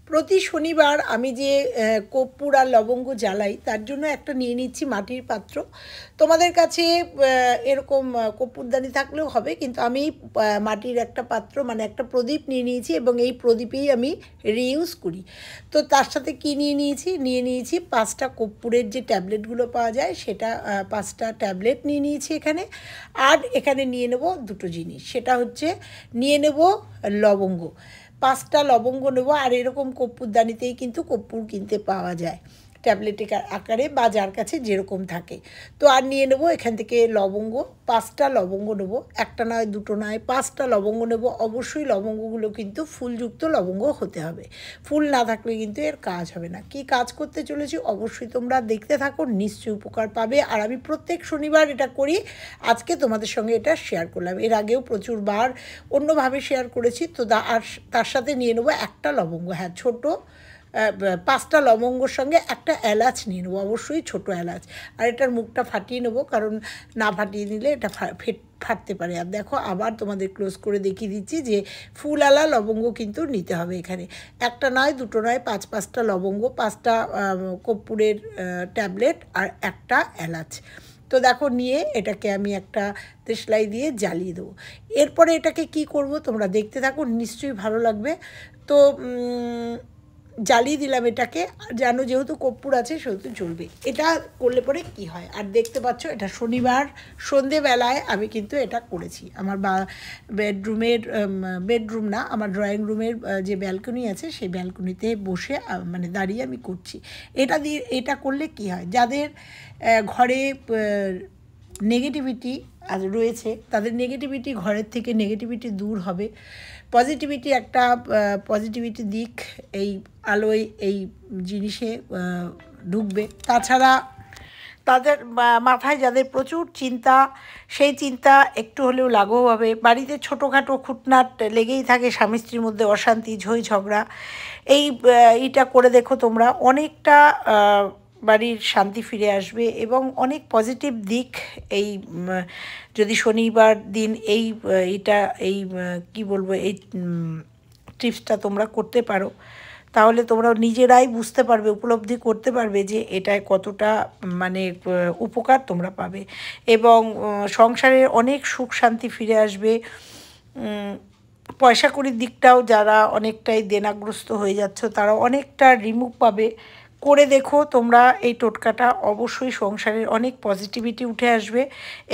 প্রতি শনিবার আমি যে কর্পূর আর লবঙ্গ জ্বালাই তার জন্য একটা নিয়ে নিচ্ছি মাটির পাত্র। তোমাদের কাছে এরকম কর্পূরদানি থাকলেও হবে, কিন্তু আমি মাটির একটা পাত্র মানে একটা প্রদীপ নিয়ে নিয়েছি এবং এই প্রদীপেই আমি রিইউজ করি। তো তার সাথে কি নিয়ে নিয়েছি 5টা কর্পূরের যে ট্যাবলেটগুলো পাওয়া যায় সেটা, 5টা ট্যাবলেট নিয়ে নিয়েছি এখানে। আর এখানে নিয়ে নেব দুটো জিনিস, সেটা হচ্ছে নিয়ে নেব লবঙ্গ, 5টা লবঙ্গ নেবো। আর এরকম কর্পূরদানিতেই কিন্তু কর্পূর কিনতে পাওয়া যায় ট্যাবলেট আকারে বা যার কাছে যেরকম থাকে। তো আর নিয়ে নেবো এখান থেকে লবঙ্গ, 5টা লবঙ্গ নেবো, একটা নয় দুটো নয় 5টা লবঙ্গ নেবো। অবশ্যই লবঙ্গগুলো কিন্তু ফুলযুক্ত লবঙ্গ হতে হবে, ফুল না থাকলে কিন্তু এর কাজ হবে না। কি কাজ করতে চলেছি অবশ্যই তোমরা দেখতে থাকো, নিশ্চয়ই উপকার পাবে। আর আমি প্রত্যেক শনিবার এটা করি, আজকে তোমাদের সঙ্গে এটা শেয়ার করলাম। এর আগেও প্রচুরবার অন্যভাবে শেয়ার করেছি। তো আর তার সাথে নিয়ে নেবো একটা লবঙ্গ, হ্যাঁ ছোটো, 5টা লবঙ্গর সঙ্গে একটা এলাচ নিয়ে নেবো, অবশ্যই ছোটো এলাচ। আর এটার মুখটা ফাটিয়ে নেবো, কারণ না ফাটিয়ে নিলে এটা ফাটতে পারে। আর দেখো আবার তোমাদের ক্লোজ করে দেখিয়ে দিচ্ছি যে ফুলওয়ালা লবঙ্গ কিন্তু নিতে হবে এখানে, একটা নয় দুটো নয় 5টা লবঙ্গ, 5টা কর্পূরের ট্যাবলেট আর একটা এলাচ। তো দেখো নিয়ে এটাকে আমি একটা দেশলাই দিয়ে জ্বালিয়ে দেবো। এরপরে এটাকে কি করব তোমরা দেখতে থাকো, নিশ্চয়ই ভালো লাগবে। তো জ্বালিয়ে দিলাম এটাকে, জানো যেহেতু কর্পূর আছে সেহেতু জ্বলবে। এটা করলে পরে কি হয় আর দেখতে পাচ্ছ, এটা শনিবার সন্ধেবেলায় আমি কিন্তু এটা করেছি। আমার বেডরুম না, আমার ড্রয়িং রুমের যে ব্যালকনি আছে সেই ব্যালকনিতে বসে মানে দাঁড়িয়ে আমি করছি। এটা করলে কি হয়, যাদের ঘরে নেগেটিভিটি রয়েছে তাদের নেগেটিভিটি, ঘরের থেকে নেগেটিভিটি দূর হবে। পজিটিভিটি একটা পজিটিভিটি দিক এই আলোয় এই জিনিসে ঢুকবে। তাছাড়া তাদের মাথায় যাদের প্রচুর চিন্তা, সেই চিন্তা একটু হলেও লাঘব হবে। বাড়িতে ছোটোখাটো খুঁটনাট লেগেই থাকে, স্বামী স্ত্রীর মধ্যে অশান্তি, ঝই ঝগড়া, এইটা করে দেখো তোমরা, অনেকটা বাড়ির শান্তি ফিরে আসবে এবং অনেক পজিটিভ দিক এই যদি শনিবার দিন কি বলবো এই টিপসটা তোমরা করতে পারো, তাহলে তোমরা নিজেরাই বুঝতে পারবে, উপলব্ধি করতে পারবে যে এটায় কতটা মানে উপকার তোমরা পাবে এবং সংসারে অনেক সুখ শান্তি ফিরে আসবে। পয়সা কড়ির দিকটাও যারা অনেকটাই দেনাগ্রস্ত হয়ে যাচ্ছ তারা অনেকটা রিমুভ পাবে। করে দেখো তোমরা এই টোটকাটা, অবশ্যই সংসারের অনেক পজিটিভিটি উঠে আসবে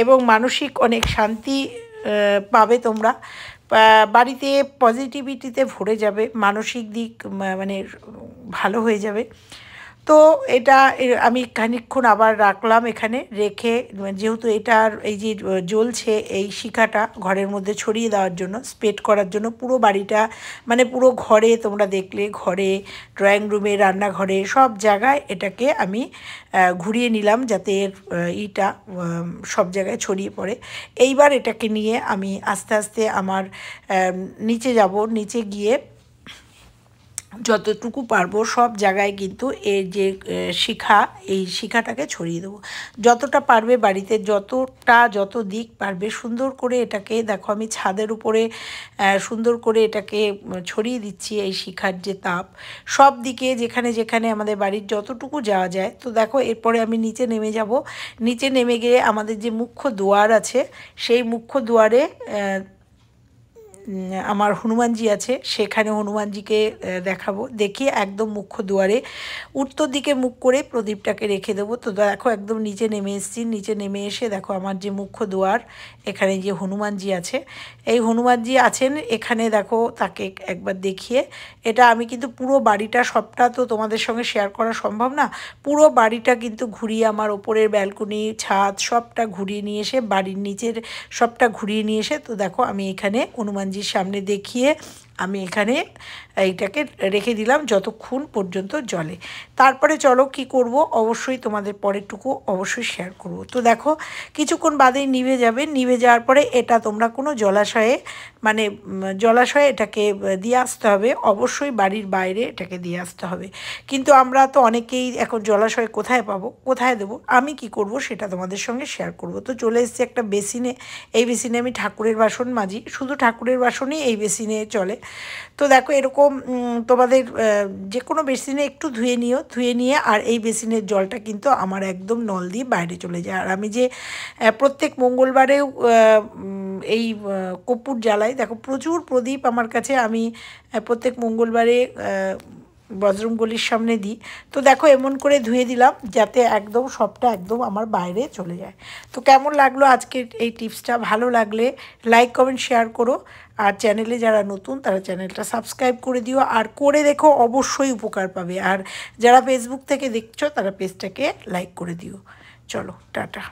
এবং মানসিক অনেক শান্তি পাবে তোমরা। বাড়িতে পজিটিভিটিতে ভরে যাবে, মানসিক দিক মানে ভালো হয়ে যাবে। তো এটা আমি খানিকক্ষণ আবার রাখলাম এখানে, রেখে যেহেতু এটার এই যে জ্বলছে এই শিখাটা ঘরের মধ্যে ছড়িয়ে দেওয়ার জন্য, স্প্রেড করার জন্য পুরো বাড়িটা, মানে পুরো ঘরে, তোমরা দেখলে ঘরে, ড্রয়িং রুমে, রান্নাঘরে, সব জায়গায় এটাকে আমি ঘুরিয়ে নিলাম যাতে এর সব জায়গায় ছড়িয়ে পড়ে। এইবার এটাকে নিয়ে আমি আস্তে আস্তে আমার নিচে যাব, নিচে গিয়ে যতটুকু পারবো সব জায়গায় কিন্তু এর যে এই শিখাটাকে ছড়িয়ে দেবো। যতটা পারবে বাড়িতে, যত দিক পারবে সুন্দর করে এটাকে দেখো আমি ছাদের উপরে সুন্দর করে এটাকে ছড়িয়ে দিচ্ছি। এই শিখার যে তাপ সব দিকে যেখানে যেখানে আমাদের বাড়ির যতটুকু যাওয়া যায়। তো দেখো এরপরে আমি নিচে নেমে যাব। নিচে নেমে গিয়ে আমাদের যে মুখ্য দুয়ার আছে সেই মুখ্য দুয়ারে আমার হনুমানজি আছে, সেখানে হনুমানজিকে দেখাবো। দেখিয়ে একদম মুখ্য দুয়ারে উত্তর দিকে মুখ করে প্রদীপটাকে রেখে দেবো। তো দেখো একদম নিচে নেমে এসেছি, নিচে নেমে এসে দেখো আমার যে মুখ্য দুয়ার, এখানে যে হনুমানজি আছে, এই হনুমানজি আছেন এখানে, দেখো তাকে একবার দেখিয়ে, এটা আমি কিন্তু পুরো বাড়িটা সবটা তো তোমাদের সঙ্গে শেয়ার করা সম্ভব না, পুরো বাড়িটা কিন্তু ঘুরিয়ে, আমার ওপরের ব্যালকনি, ছাদ সবটা ঘুরিয়ে নিয়ে এসে, বাড়ির নিচের সবটা ঘুরিয়ে নিয়ে এসে, তো দেখো আমি এখানে হনুমানজির সামনে দেখিয়ে আমি এখানে এইটাকে রেখে দিলাম যতক্ষণ পর্যন্ত জ্বলে। তারপরে চলো কি করব অবশ্যই তোমাদের পরেরটুকু অবশ্যই শেয়ার করব। তো দেখো কিছুক্ষণ বাদেই নিভে যাবে, নিভে যাওয়ার পরে এটা তোমরা কোনো জলাশয়ে এটাকে দিয়ে আসতে হবে, অবশ্যই বাড়ির বাইরে এটাকে দিয়ে আসতে হবে। কিন্তু আমরা তো অনেকেই এখন জলাশয় কোথায় পাবো, কোথায় দেবো, আমি কি করব সেটা তোমাদের সঙ্গে শেয়ার করব। তো চলে এসেছি একটা বেসিনে, এই বেসিনে আমি ঠাকুরের বাসন মাজি, শুধু ঠাকুরের বাসনই এই বেসিনে চলে। তো দেখো এরকম এরকম তোমাদের যে কোনো বেসিনে একটু ধুয়ে নিও, ধুয়ে নিয়ে আর এই বেসিনের জলটা কিন্তু আমার একদম নল দিয়ে বাইরে চলে যায়। আর আমি যে প্রত্যেক মঙ্গলবারেও এই কর্পূর জ্বালাই, দেখো প্রচুর প্রদীপ আমার কাছে, আমি প্রত্যেক মঙ্গলবারে বজরংবলির সামনে দিই। তো দেখো এমন করে ধুয়ে দিলাম যাতে একদম সবটা একদম আমার বাইরে চলে যায়। তো কেমন লাগলো আজকের এই টিপসটা? ভালো লাগলে লাইক কমেন্ট শেয়ার করো, আর চ্যানেলে যারা নতুন তারা চ্যানেলটা সাবস্ক্রাইব করে দিও, আর করে দেখো অবশ্যই উপকার পাবে। আর যারা ফেসবুক থেকে দেখছো তারা পেজটাকে লাইক করে দিও। চলো টাটা।